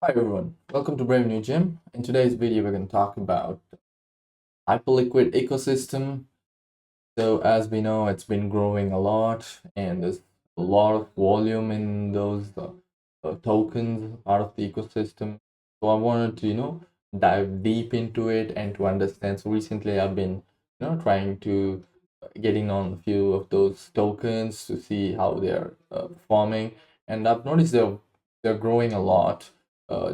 Hi everyone, welcome to Brave New Gym. In today's video, we're going to talk about Hyperliquid Ecosystem. So as we know, it's been growing a lot, and there's a lot of volume in those tokens part of the ecosystem. So I wanted to, dive deep into it and to understand. So recently, I've been, trying to getting on a few of those tokens to see how they're performing, and I've noticed they're growing a lot,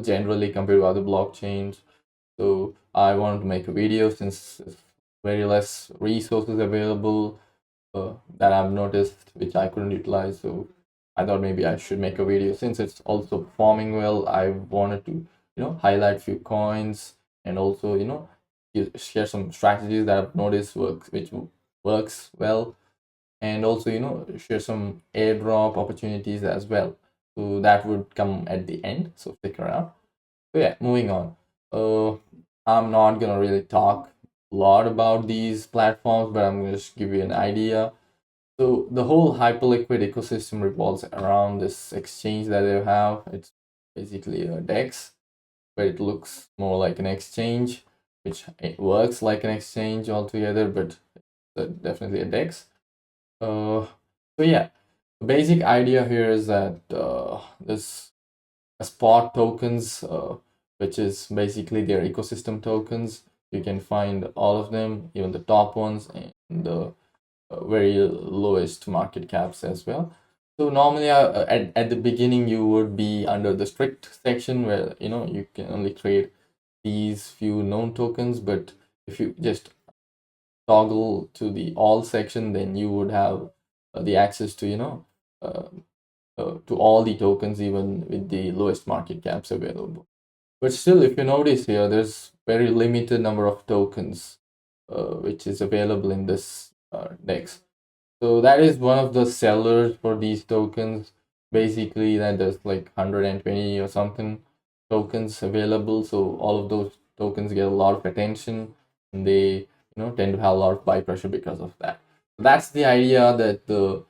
generally compared to other blockchains. So I wanted to make a video since there's very less resources available that I've noticed which I couldn't utilize. So I thought maybe I should make a video since it's also performing well. I wanted to highlight few coins and also share some strategies that I've noticed works well, and also share some airdrop opportunities as well. So that would come at the end, so stick around. So yeah, moving on. uh I'm not gonna really talk a lot about these platforms, but I'm gonna just give you an idea. So the whole Hyperliquid ecosystem revolves around this exchange that they have. It's basically a DEX, but it looks more like an exchange, which it works like an exchange altogether, but definitely a DEX. So yeah, the basic idea here is that this spot tokens, which is basically their ecosystem tokens. You can find all of them, even the top ones and the very lowest market caps as well. So normally, at the beginning, you would be under the strict section where you can only trade these few known tokens. But if you just toggle to the all section, then you would have the access to uh, to all the tokens, even with the lowest market caps available. But still, if you notice here, there's very limited number of tokens which is available in this DEX. So that is one of the sellers for these tokens. Basically, that there's like 120 or something tokens available. So all of those tokens get a lot of attention, and they tend to have a lot of buy pressure because of that. So that's the idea that the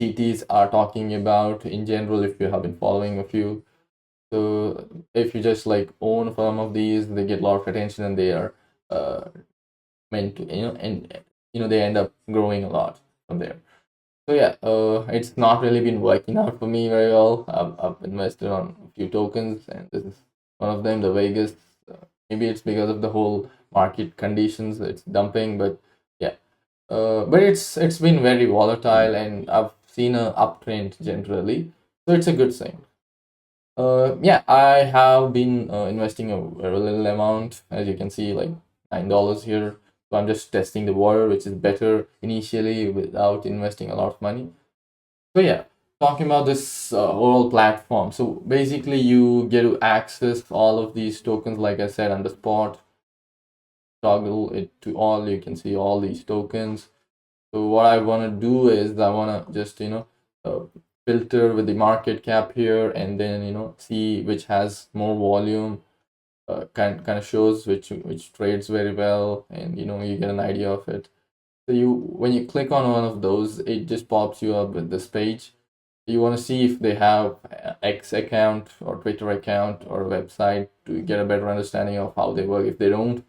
CTs are talking about in general. If you have been following a few, so if you just like own some of these, they get a lot of attention, and they are uh, meant to and they end up growing a lot from there. So yeah, it's not really been working out for me very well. I've invested on a few tokens, and this is one of them, the Vegas. Maybe it's because of the whole market conditions, it's dumping, but yeah. But it's been very volatile, and I've seen a uptrend generally, so it's a good thing. Yeah, I have been investing a very little amount, as you can see, like $9 here. So I'm just testing the water, which is better initially without investing a lot of money. So yeah, talking about this overall platform. So basically, you get to access all of these tokens, like I said, on the spot. Toggle it to all. You can see all these tokens. So what I want to do is I want to just uh, filter with the market cap here, and then see which has more volume. Kind of shows which trades very well, and you get an idea of it. So you when you click on one of those, it just pops you up with this page. You want to see if they have X account or Twitter account or a website to get a better understanding of how they work. If they don't,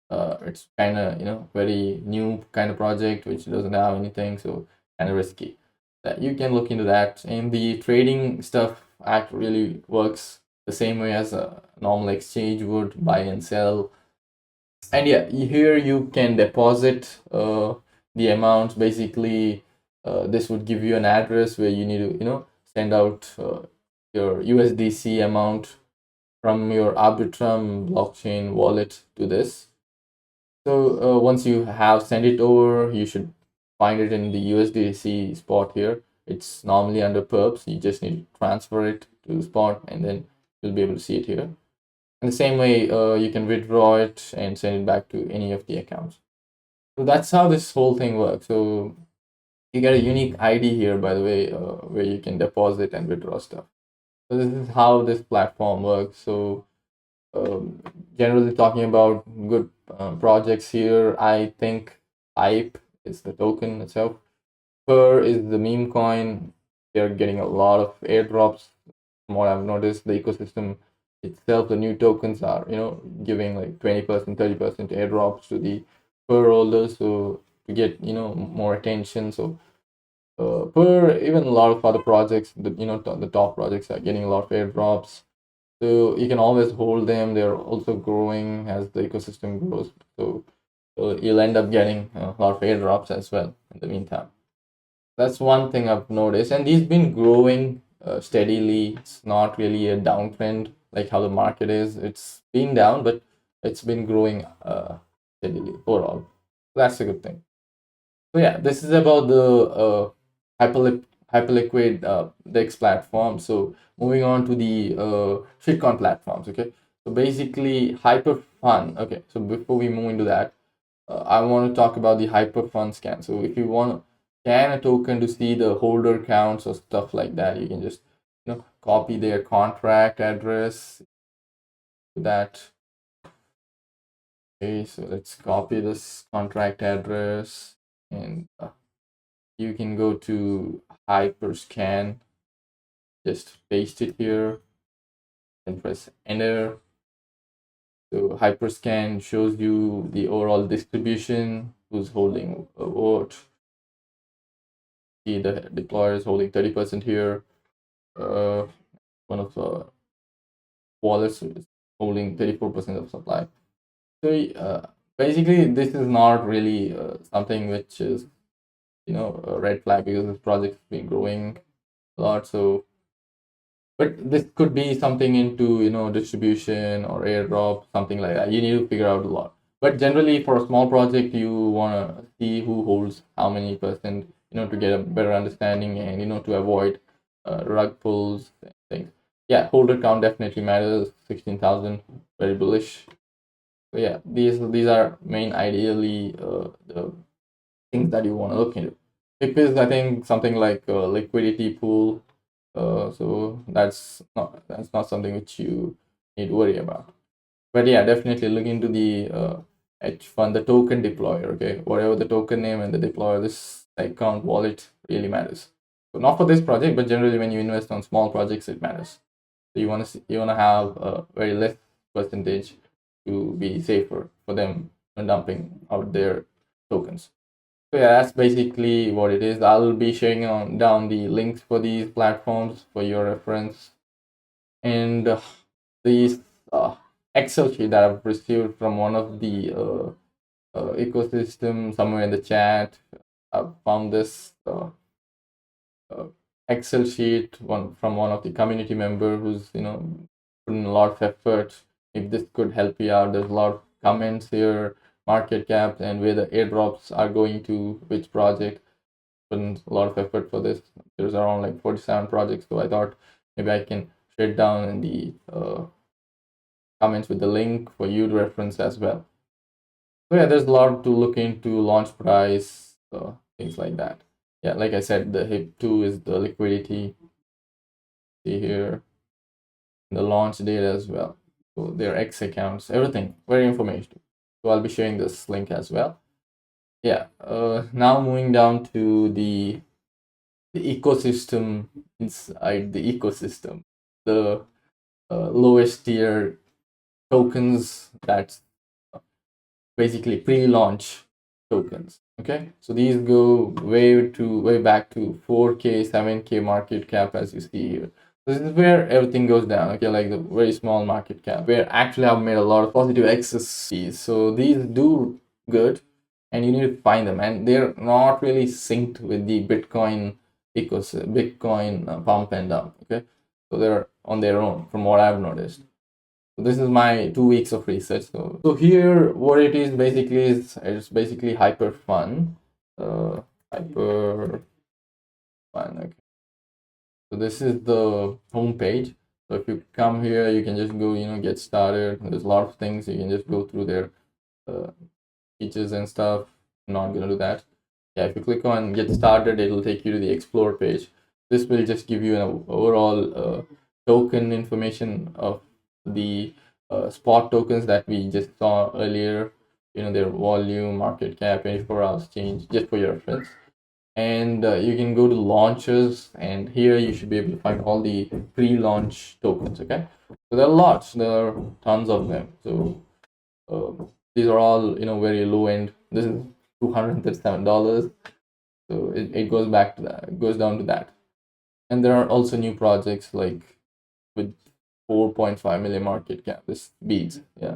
it's kind of very new kind of project which doesn't have anything, so kind of risky. That you can look into that, and the trading stuff act really works the same way as a normal exchange would, buy and sell. And yeah, here you can deposit the amounts. Basically, this would give you an address where you need to send out your USDC amount from your Arbitrum blockchain wallet to this. So once you have sent it over, you should find it in the USDC spot here. It's normally under perps. You just need to transfer it to the spot, and then you'll be able to see it here. In the same way, you can withdraw it and send it back to any of the accounts. So that's how this whole thing works. So you get a unique ID here, by the way, where you can deposit and withdraw stuff. So this is how this platform works. So um, generally talking about good projects here, I think Hype is the token itself. Per is the meme coin. They're getting a lot of airdrops. from what I've noticed, the ecosystem itself, the new tokens are, giving like 20%, 30% airdrops to the per holders, so to get, more attention. So per even a lot of other projects, the top projects are getting a lot of airdrops. So you can always hold them. They're also growing as the ecosystem grows. So you'll end up getting a lot of airdrops as well in the meantime. That's one thing I've noticed, and these been growing steadily. It's not really a downtrend like how the market is. It's been down, but it's been growing steadily overall. That's a good thing. So yeah, this is about the Hyperliquid DEX platform. So moving on to the shitcoin platforms. Okay, so basically Hyperfun. Okay, so before we move into that, I want to talk about the Hyperfun scan. So if you want to scan a token to see the holder counts or stuff like that, you can just copy their contract address to that. Okay, so let's copy this contract address, and you can go to Hyperscan, just paste it here and press enter. So Hyperscan shows you the overall distribution, who's holding a vote. See the deployer is holding 30% here. One of the wallets is holding 34% of supply. So basically, this is not really something which is a red flag, because this project's been growing a lot. So, but this could be something into distribution or airdrop, something like that. You need to figure out a lot. But generally, for a small project, you want to see who holds how many percent, to get a better understanding, and to avoid rug pulls and things. Yeah, holder count definitely matters. 16,000, very bullish. So yeah, these are main ideally the things that you want to look into. PIP is, I think, something like a liquidity pool. So that's not something which you need to worry about. But yeah, definitely look into the hedge fund, the token deployer. Okay, whatever the token name and the deployer, this account wallet really matters. So not for this project, but generally when you invest on small projects, it matters. So you want to have a very less percentage to be safer for them when dumping out their tokens. So yeah, that's basically what it is. I'll be sharing down the links for these platforms for your reference. And these Excel sheet that I've received from one of the ecosystem somewhere in the chat. I found this uh, Excel sheet from one of the community member who's putting a lot of effort. If this could help you out, there's a lot of comments here, market cap, and where the airdrops are going to which project. Putting a lot of effort for this. There's around like 47 projects, so I thought maybe I can share it down in the comments with the link for you to reference as well. So yeah, there's a lot to look into, launch price, things like that. Yeah, like I said, the HIP2 is the liquidity. See here, the launch date as well. So their X accounts, everything, very informative. So I'll be sharing this link as well. Yeah, now moving down to the ecosystem inside the ecosystem, the lowest tier tokens, that's basically pre-launch tokens. Okay, so these go way back to 4K, 7K market cap, as you see here. This is where everything goes down. Okay, like the very small market cap, where actually I've made a lot of positive excess fees. So these do good, and you need to find them, and they're not really synced with the Bitcoin ecosystem, Bitcoin pump and dump. Okay, so they're on their own from what I've noticed. So this is my 2 weeks of research. So here what it is basically is it's basically Hyperfun. Hyperfun. Okay. So this is the home page. So if you come here, you can just go, get started. There's a lot of things you can just go through their features and stuff. I'm not gonna do that. Yeah, if you click on get started, it'll take you to the explore page. This will just give you an overall token information of the spot tokens that we just saw earlier. Their volume, market cap, 24 hours change, just for your reference. and you can go to launches, and here you should be able to find all the pre-launch tokens. Okay, so there are lots, there are tons of them. So these are all very low end. This is $237, so it goes back to that, it goes down to that. And there are also new projects like with 4.5 million market cap, this beads. Yeah,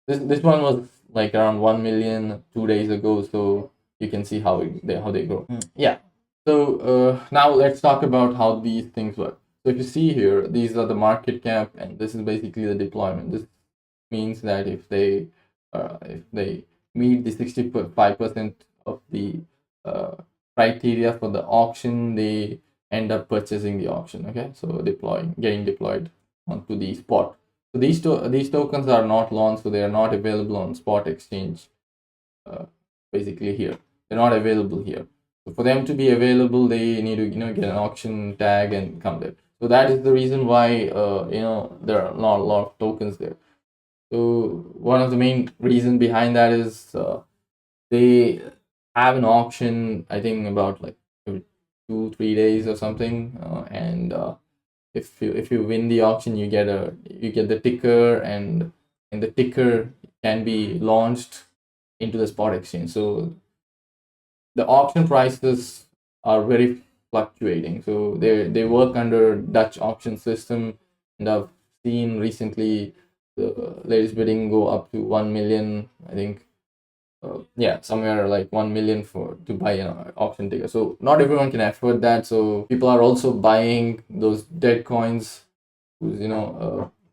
this one was like around 1 million 2 days ago, so you can see how they grow. Yeah, so now let's talk about how these things work. So if you see here, these are the market cap, and this is basically the deployment. This means that if they meet the 65% of the uh, criteria for the auction, they end up purchasing the auction. Okay, so getting deployed onto the spot. So these tokens are not launched, so they are not available on spot exchange. Basically here, they're not available here. So for them to be available, they need to get an auction tag and come there. So that is the reason why there are not a lot of tokens there. So one of the main reasons behind that is they have an auction, I think about like every 2-3 days or something, and if you win the auction, you get the ticker, and the ticker can be launched into the spot exchange. So the auction prices are very fluctuating. So they work under Dutch auction system, and I've seen recently the latest bidding go up to 1 million, I think. Yeah, somewhere like 1 million for to buy an auction ticket. So not everyone can afford that. So people are also buying those dead coins, who's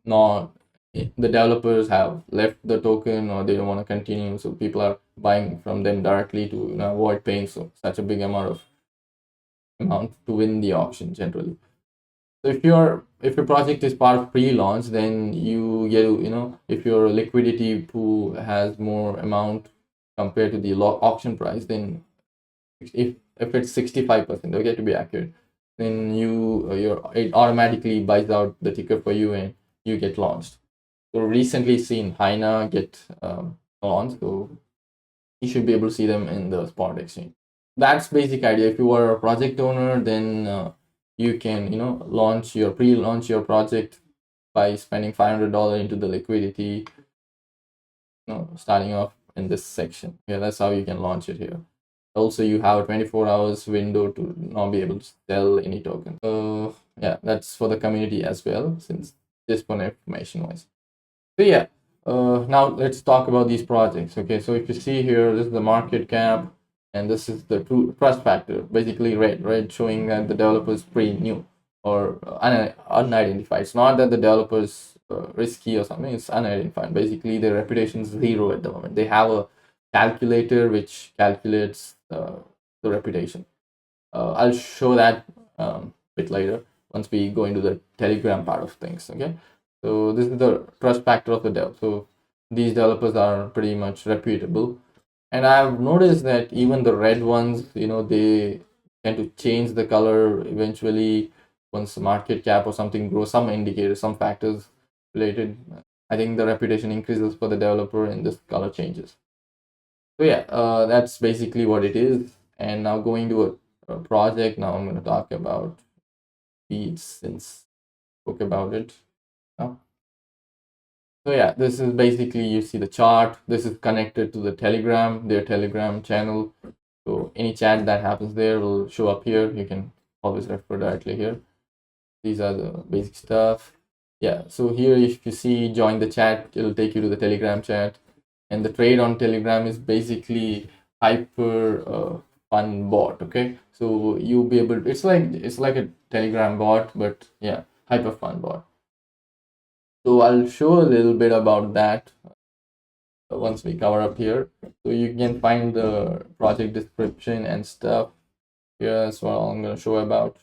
not, the developers have left the token or they don't want to continue, so people are buying from them directly to avoid paying such a big amount to win the auction generally. So if your project is part of pre-launch, then you get if your liquidity pool has more amount compared to the auction price, then if it's 65%, okay, to be accurate, then it automatically buys out the ticket for you and you get launched. So recently seen Hyna get launched, so you should be able to see them in the spot exchange. That's basic idea. If you are a project owner, then you can pre-launch your project by spending $500 into the liquidity, starting off in this section. Yeah, that's how you can launch it here. Also, you have a 24 hours window to not be able to sell any token. So yeah, that's for the community as well, since just for information wise. So yeah, now let's talk about these projects. Okay, so if you see here, this is the market cap, and this is the trust factor, basically red showing that the developer is pretty new or unidentified. It's not that the developer is risky or something, it's unidentified. Basically, their reputation is 0 at the moment. They have a calculator which calculates the reputation. I'll show that bit later once we go into the Telegram part of things. Okay, so this is the trust factor of the dev. So these developers are pretty much reputable, and I've noticed that even the red ones, they tend to change the color eventually once the market cap or something grows. Some indicators, some factors related, I think the reputation increases for the developer and this color changes. So yeah, that's basically what it is. And now going to a project, now I'm going to talk about beats since I spoke about it now. So yeah, this is basically, you see the chart. This is connected to their Telegram channel. So any chat that happens there will show up here. You can always refer directly here. These are the basic stuff. Yeah, so here if you see join the chat, it'll take you to the Telegram chat. And the trade on Telegram is basically hyper fun bot. Okay, so you'll be able to, it's like a Telegram bot, but yeah, hyper fun bot. So I'll show a little bit about that once we cover up here. So you can find the project description and stuff here. That's what I'm going to show about.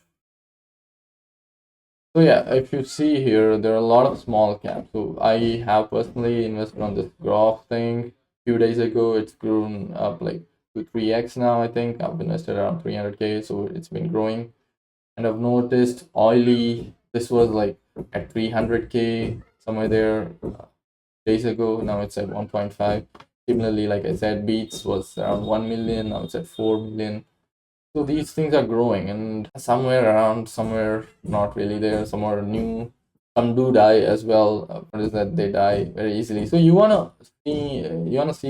So yeah, if you see here, there are a lot of small caps. So I have personally invested on this graph thing. A few days ago, it's grown up like to 3x now. I think I've invested around 300K, so it's been growing. And I've noticed Oily, this was like at 300K somewhere there days ago. Now it's at 1.5. Similarly, like I said, Beats was around 1 million. Now it's at 4 million. So these things are growing, and somewhere around, somewhere not really there, somewhere new. Some do die as well. What is that? They die very easily. So you wanna see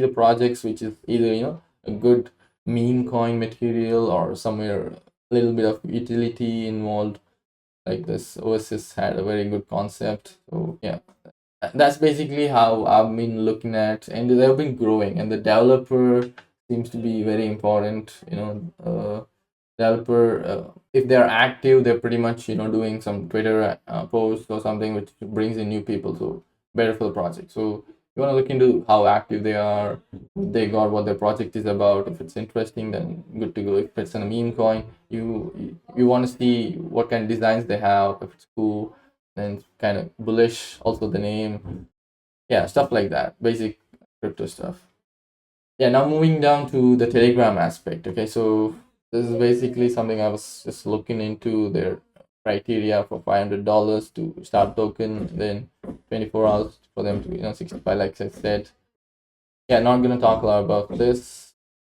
the projects which is either a good meme coin material or somewhere a little bit of utility involved. Like this Oasis had a very good concept. So yeah, that's basically how I've been looking at, and they've been growing, and the developer seems to be very important. Developer, if they're active, they're pretty much doing some Twitter posts or something which brings in new people, so better for the project. So you want to look into how active they are, they got what their project is about. If it's interesting, then good to go. If it's in a meme coin, you want to see what kind of designs they have. If it's cool, then kind of bullish. Also the name, yeah, stuff like that, basic crypto stuff. Yeah, now moving down to the Telegram aspect. Okay, so this is basically something I was just looking into their criteria for $500 to start token, then 24 hours for them to 65, like I said. Yeah, not gonna talk a lot about this.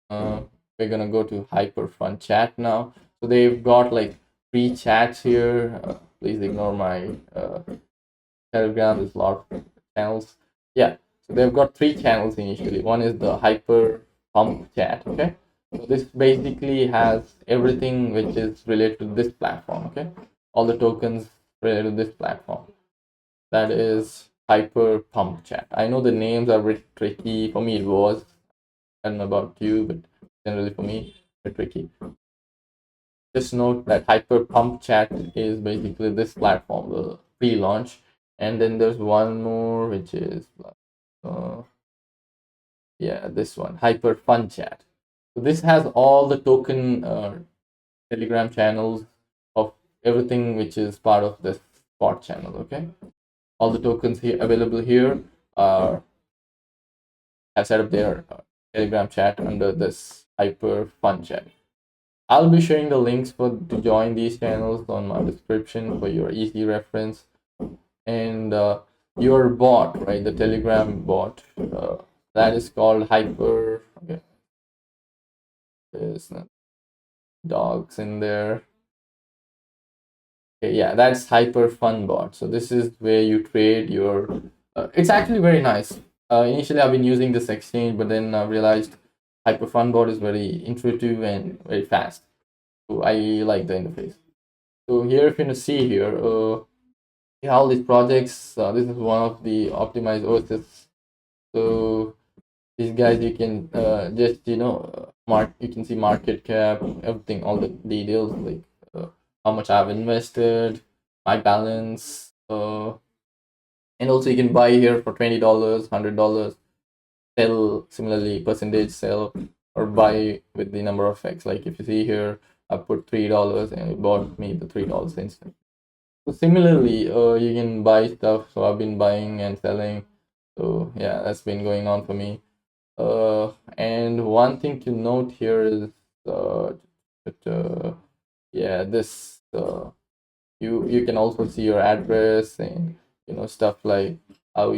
We're gonna go to Hyper Fun Chat now. So they've got like free chats here. Please ignore my Telegram. There's a lot of channels. Yeah, so they've got three channels initially. One is the Hyper Pump Chat. Okay, so this basically has everything which is related to this platform. Okay, all the tokens related to this platform. That is Hyper Pump Chat. I know the names are very tricky. For me, it was. I don't know about you, but generally for me, it's tricky. Just note that Hyper Pump Chat is basically this platform, the pre-launch, and then there's one more which is uh, yeah, this one, Hyper Fun Chat. So this has all the token Telegram channels of everything which is part of this spot channel. Okay, all the tokens here available here are have set up their Telegram chat under this Hyper Fun Chat. I'll be sharing the links for to join these channels on my description for your easy reference. And your bot, right? The Telegram bot, that is called Hyper. Okay, there's dogs in there. Okay, yeah, that's Hyper Fun Bot. So this is where you trade your. It's actually very nice. Initially, I've been using this exchange, but then I realized Hyper Fun Bot is very intuitive and very fast. So I like the interface. So here, if you see here, all these projects. This is one of the optimized OSs. So these guys, you can just mark. You can see market cap, everything, all the details like how much I've invested, my balance, and also you can buy here for $20, $100, sell similarly percentage sell, or buy with the number of X. Like if you see here, I put $3 and it bought me the $3 instant. So similarly, you can buy stuff. So I've been buying and selling. So yeah, that's been going on for me. And one thing to note here is yeah, this you can also see your address and stuff like how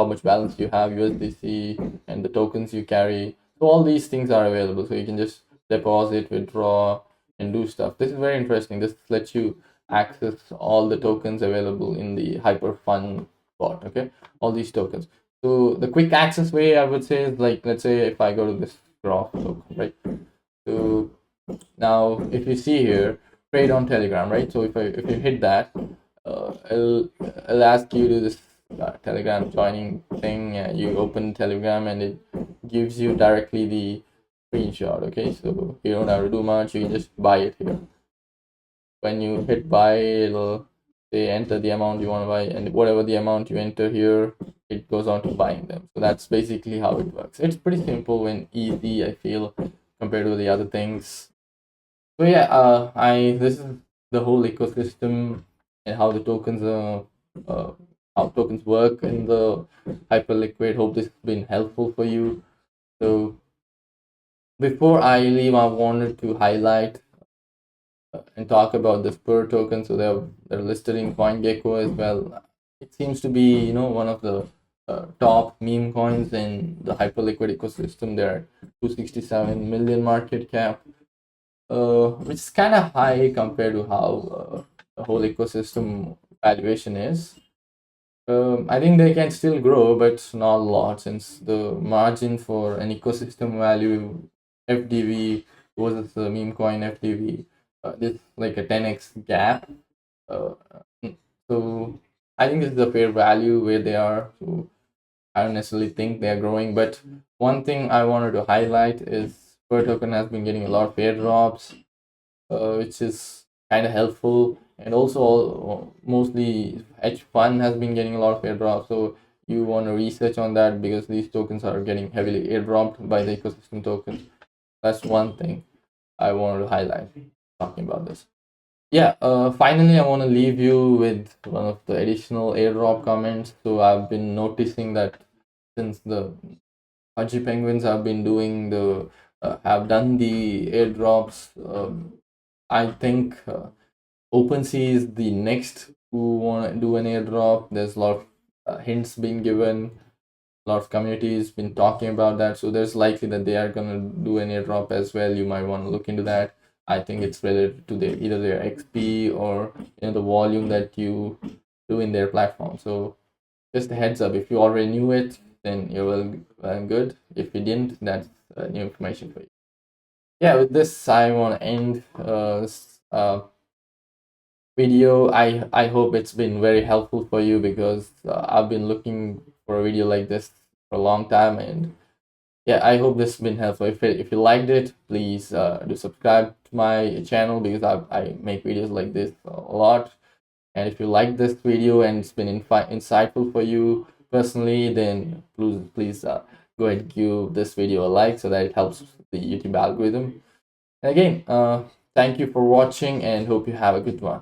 much balance you have USDC and the tokens you carry. So all these things are available. So you can just deposit, withdraw, and do stuff. This is very interesting. This lets you access all the tokens available in the Hyper Fun bot. Okay, all these tokens. So the quick access way I would say is like, let's say if I go to this graph token, right? So now if you see here, trade on Telegram, right? So if you hit that, it'll ask you to this Telegram joining thing. You open Telegram and it gives you directly the screenshot. Okay, so you don't have to do much. You can just buy it here. When you hit buy, it'll say enter the amount you want to buy, and whatever the amount you enter here, it goes on to buying them. So that's basically how it works. It's pretty simple and easy, I feel, compared to the other things. So yeah, this is the whole ecosystem and how the tokens how tokens work in the Hyperliquid. Hope this has been helpful for you. So before I leave, I wanted to highlight and talk about the Spur token. So they're listed in CoinGecko as well. It seems to be one of the top meme coins in the Hyperliquid ecosystem. They're 267 million market cap. which is kind of high compared to how the whole ecosystem valuation is. I think they can still grow, but not a lot, since the margin for an ecosystem value FDV versus the meme coin FDV, this like a 10x gap. Uh, so I think this is a fair value where they are. So I don't necessarily think they are growing, but one thing I wanted to highlight is per token has been getting a lot of airdrops, which is kind of helpful. And also, mostly hedge fund has been getting a lot of airdrops. So you want to research on that because these tokens are getting heavily airdropped by the ecosystem tokens. That's one thing I wanted to highlight talking about this. Yeah, finally, I want to leave you with one of the additional airdrop comments. So I've been noticing that since the Haji Penguins have been doing the have done the airdrops, I think OpenSea is the next who want to do an airdrop. There's a lot of hints being given. A lot of communities been talking about that, so there's likely that they are gonna do an airdrop as well. You might want to look into that. I think it's related to their either their XP or the volume that you do in their platform. So just a heads up, if you already knew it, then you're well and good. If you didn't, that's new information for you. Yeah, with this, I want to end this video. I hope it's been very helpful for you because I've been looking for a video like this for a long time, and yeah, I hope this has been helpful. If you liked it, please do subscribe to my channel because I make videos like this a lot. And if you like this video and it's been insightful for you personally, then please go ahead and give this video a like so that it helps the YouTube algorithm. And again, thank you for watching and hope you have a good one.